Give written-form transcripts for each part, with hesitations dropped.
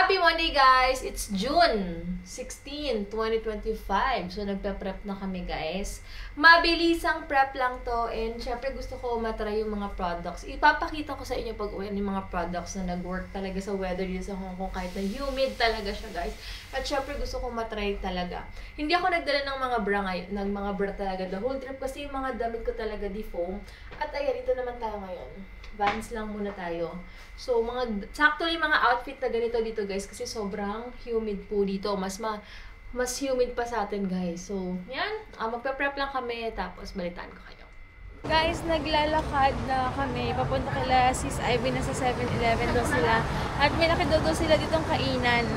Happy Monday guys! It's June 16, 2025. So nagpe-prep na kami guys. Mabilisang prep lang to and syempre gusto ko matry yung mga products. Ipapakita ko sa inyo pag uwi yung mga products na nag-work talaga sa weather dito sa Hong Kong kahit na humid talaga siya guys. At syempre gusto ko matry talaga. Hindi ako nagdala ng mga bra ngayon, ng mga bra talaga the whole trip kasi yung mga damit ko talaga defoam. At ayan, ito naman tayo ngayon. Vans lang muna tayo. So, sakto yung mga outfit na ganito dito guys kasi sobrang humid po dito. Mas humid pa sa atin guys. So, yan. Magpe-prep lang kami tapos balitaan ko kayo. Guys, naglalakad na kami. Papunta kila Sis Ivy na sa 7-Eleven daw sila. At may nakita daw sila ditong kainan.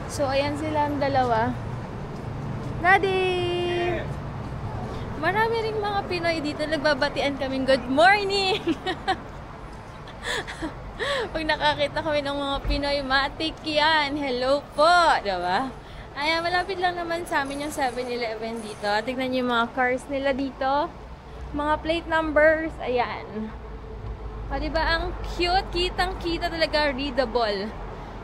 So, ayan sila ang dalawa. Daddy! Marami ring mga Pinoy dito. Nagbabatian kaming good morning! Pag nakakita kami ng mga Pinoy, matik yan. Hello po! Diba? Ayan, malapit lang naman sa amin yung 7-Eleven dito. Tignan nyo yung mga cars nila dito. Mga plate numbers. Ayan. O, diba? Ang cute. Kitang-kita talaga. Readable.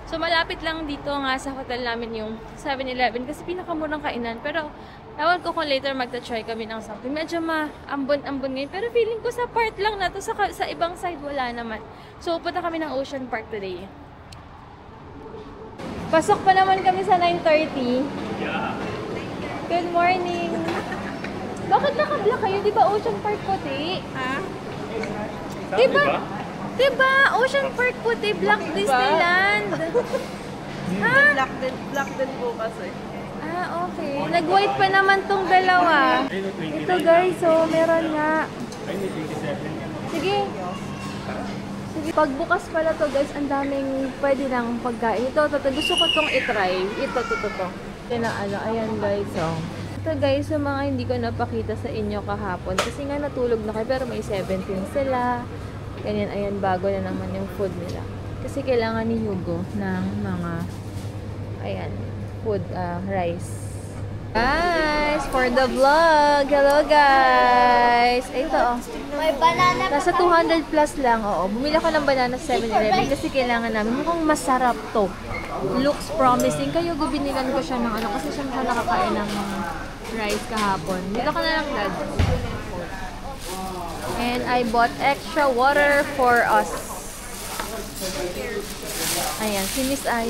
So, malapit lang dito nga sa hotel namin yung 7-Eleven kasi pinakamurang kainan. Pero, ewan ko kung later magta-try kami ng something. Medyo maambon-ambon ngayon. Pero feeling ko sa part lang na to. Sa ibang side, wala naman. So, punta kami ng Ocean Park today. Pasok pa naman kami sa 9:30. Yeah. Good morning. Bakit naka-black kayo? Di ba Ocean Park puti? Ha? Diba? Ocean Park puti, Black Disneyland. Ha? Black din po kasi. Ah, okay. Nag-white pa naman tong dalawa. Ito guys, so meron nga. Sige. Pagbukas pala to guys, ang daming pwede lang pagkain. Ito. Gusto ko tong i-try. Ito. Ayan guys, oh. Ito guys, yung mga hindi ko napakita sa inyo kahapon. Kasi nga natulog na kayo, pero may 17 sila. Ganyan, ayan, bago na naman yung food nila. Kasi kailangan ni Hugo ng mga, ayan, food, rice. Guys, for the vlog! Hello guys! Ito, oh. May banana Nasa 200 plus lang, oo. Bumili ako ng banana sa 7-Eleven kasi kailangan namin. Mukhang masarap to. Looks promising. Kayo, binilan ko siya ng ano, kasi siya nakakain ng rice kahapon. Dito ka na lang, Dad. And I bought extra water for us. Ayan, si Miss Ay.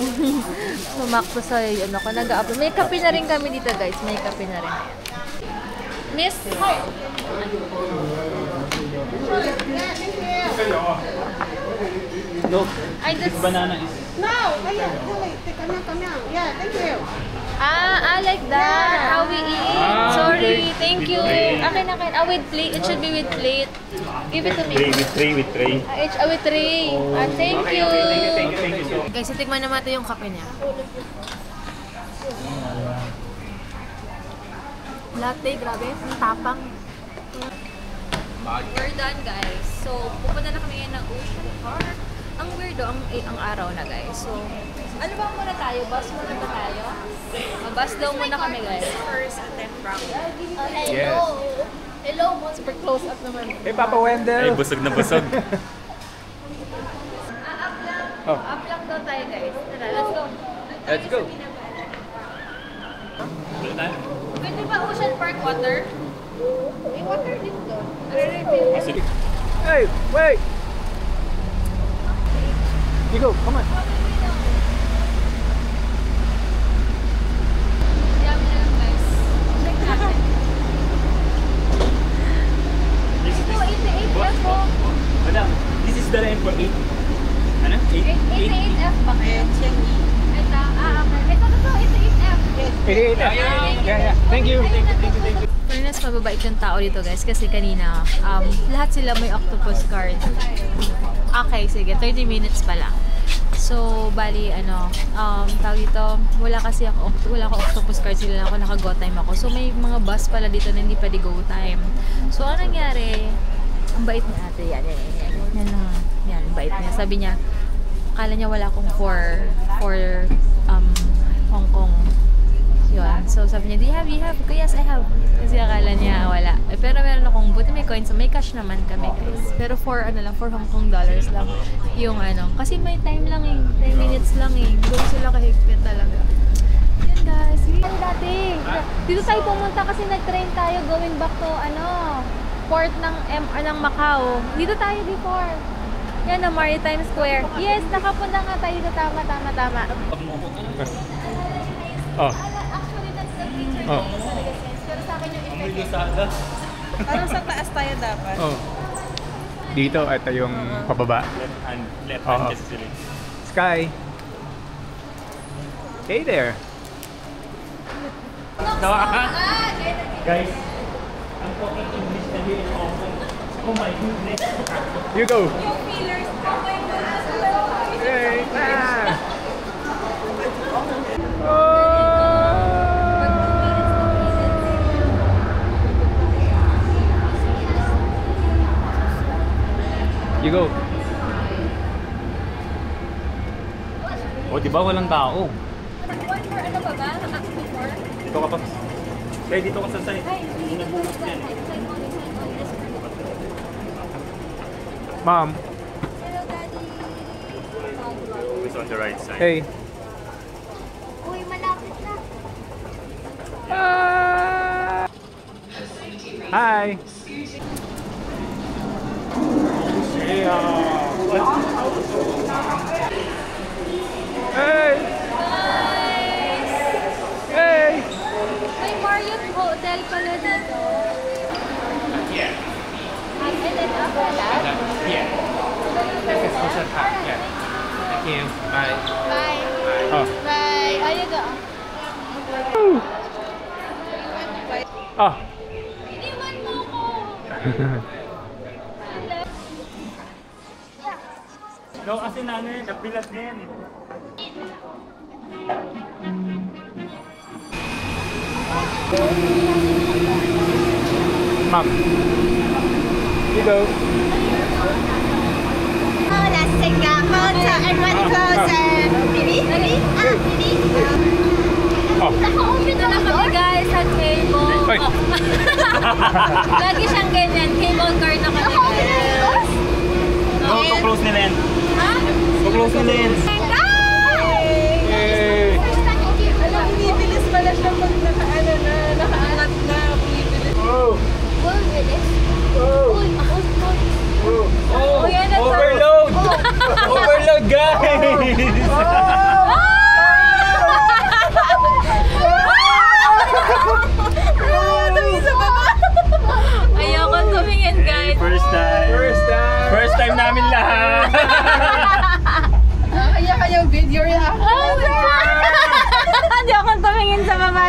Sumakto sa yun ako. Nag-upload. May kape na rin kami dito, guys. May kape na rin. Miss? No, this banana is... No! Ayan, come on. Yeah, thank you. I like that. How we eat. Sorry. Okay. Thank you. Akin. With plate. It should be with plate. Give it to me. With tray. With tray. Thank you. Thank you. Guys, itikman naman ito yung kape niya. Latte, grabe. Ang tapang. We're done, guys. So, pupunta na kami ngayon ng Ocean Park. Ang weirdo, ang araw na, guys. So, ano ba muna tayo? Bus muna ba tayo? Bus daw muna kami, guys. First attempt round. Hello. Hello, Super close up naman. Hey, Papa Wendell! Ay, busog na busog. Up lang daw tayo, guys. Tara, let's go. Let's go. Pwede ba Ocean Park water? May water din doon. Hey, wait! Hugo, come on. Yummy na lang, guys. Check natin. Ito, 88F po. Madam, this is the line for 8. Ano? 88F ba kayo? And Chengi. Ito, okay. Ito, 88F. 88. Yeah. Thank you. Fairness, mababait yung tao dito guys kasi kanina lahat sila may octopus card. Okay, sige, 30 minutes pa lang. So, bali, tawag dito, wala ako octopus card, sila lang ako, naka-go time ako. So, may mga bus pala dito na hindi pwede go time. So, anong nangyari? Ang bait ni ate, yan, bait niya. Sabi niya, akala niya wala akong for Hong Kong. Yun. So, sabi niya, do you have? Yes, I have. Kasi akala niya wala. Pero meron akong, buti may coins, may cash naman kami guys. Pero for Hong Kong dollars lang yung kasi may time lang 10 minutes lang Dito tayo pumunta kasi nag-train tayo going back to port ng Macau. Dito tayo before. Yan na Maritime Square. Yes, nakapunta nga tayo dito. Tama. Oh. Actually, that's the feature Oh. Pero sa akin yung effect. Parang sa taas tayo dapat. Oh. Dito, ito yung pababa. Left Oo. hand kasi sila. Sky. Hey there. Guys, ang talking English na here is awesome. Oh my goodness. You go. Yung feelers. Oh my God. Hey. You go. Oh, di ba walang tao? One for ano ba ba? Before? Dito ka pa. Kaya dito ka sa side. Hindi nabunot yan. Mom. Hello, Daddy. Always on the right side. Hey. Uy, malapit na. Hi. Hey. Hey. May Marriott Hotel pala dito. Yeah. And then after that, Yeah. This is Ocean Park. Yeah. Thank you. Bye. Bye. Oh. Bye. ayun ka. Oh. Iniwan mo ko. No, kasi nanay, nabilat na yan. Mom. You go. Oh, let's take a photo. Everybody closer. Ready? Ready? Ready? Oh. Naka-open na lang kami guys sa cable. Hoy. Oh. Lagi siyang ganyan. Cable car na kami guys. No, to close nila yan. Ha? To close nila yan. Yay. Alam, binibilis pala siya pag nakaangat na. Binibilis. Oh. Well, really? Oh. Uy, Oh. yan na to. Overload. Overload, guys. Ayoko tumingin guys. First time. First time. First time namin lahat. Kaya kayang video reaction. Hindi ako tumingin sa baba.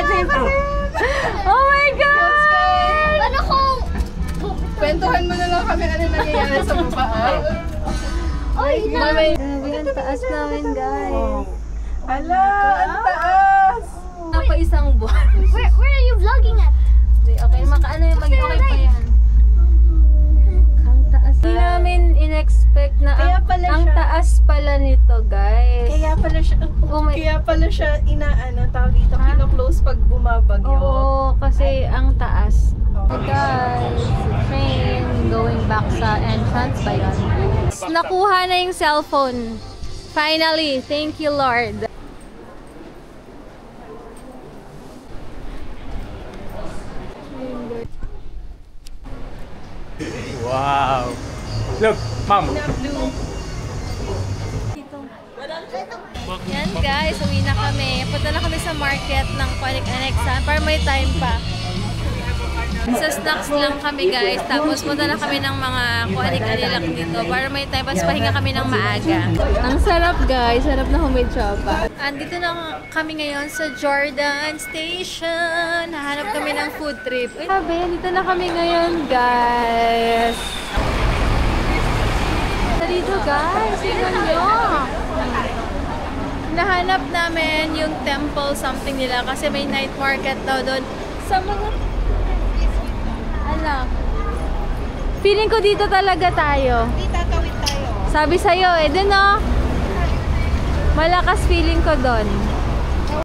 Oh my God! Ano kung... Kwentuhan mo na lang kami ano nangyayari sa baba. Uy, Mamay. Grabe, ang taas namin guys. Hala, ang taas. Pa isang buwan. where are you vlogging at? Okay, makaano yung mag-okay pa yan. Ang taas. Hindi namin in-expect na Kaya pala ang siya. taas pala nito guys. Kaya pala siya, Oh my- kaya pala siya tawag dito, kino-close pag bumabagyo. Oo, kasi ang taas. Oh. Guys, train going back sa entrance ba yun? Nakuha na yung cellphone. Finally, thank you Lord. Wow. Look, Mom. Yan guys, uwi na kami. Punta na kami sa market ng Panic Annexan para may time pa. Sa snacks lang kami guys, tapos punta na kami ng mga kuanik-anilak dito para may time, tapos pahinga kami ng maaga. Ang sarap guys, sarap na homemade chopa. Andito na kami ngayon sa Jordan Station. Hahanap kami ng food trip. Uy, sabi, dito na kami ngayon guys. Dito guys, tingnan nyo. Nahanap namin yung temple something nila kasi may night market daw doon sa mga feeling ko dito talaga tayo. Hindi tatawid tayo. Sabi sa'yo dun oh. Malakas feeling ko doon.